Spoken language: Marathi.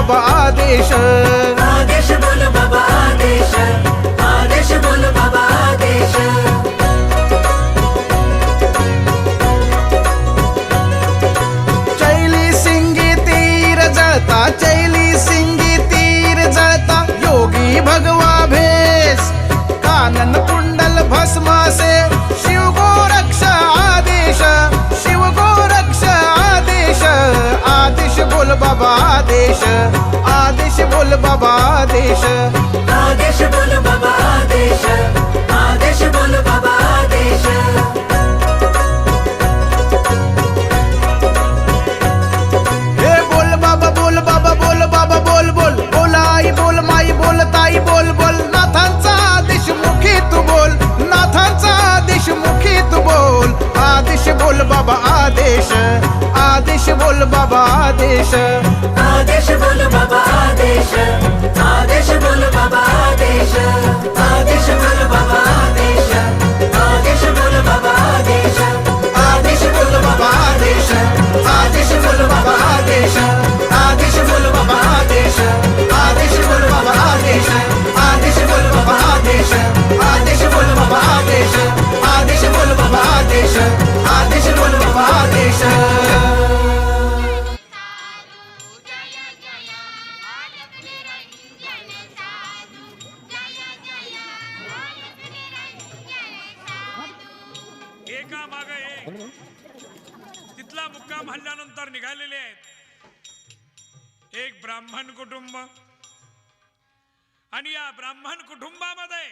बाबा आदेश आदेश बोल बाबा आदेश आदेश बोल बाबा आदेश चैली सिंगी तीर जळता चैली सिंगी तीर जळता योगी भगवा भेस कानन कुंडल भस्मासे शिव गोरक्ष आदेश शिव गोरक्ष आदेश आदेश बोल बाबा आदेश आदेश बोल बाबा आदेश आदेश बोल बाबा आदेश आदेश बोल बाबा आदेश हे बोल बाबा बोल बाबा बोल बाबा बोल बोल बोल आई बोल माई बोल ताई बोल बोल नाथांचा आदेश मुखी तू बोल नाथांचा आदेश मुखी तू बोल आदेश बोल बाबा आदेश आदेश बोल बाबा आदेश आदेश बोल बाबा आदेश आदेश बोल बाबा आदेश आदेश बोल बाबा आदेश आदेश बोल बाबा आदेश आदेश बोल बाबा आदेश आदेश बोल बाबा आदेश आदेश बोल बाबा आदेश आदेश बोल बाबा आदेश आदेश बोल बाबा आदेश आदेश बोल बाबा आदेश आदेश बोल बाबा आदेश आदेश बोल बाबा आदेश एका मागे एक तिथला मुक्काम हल्ल्यानंतर निघालेले आहेत एक ब्राह्मण कुटुंब आणि या ब्राह्मण कुटुंबामध्ये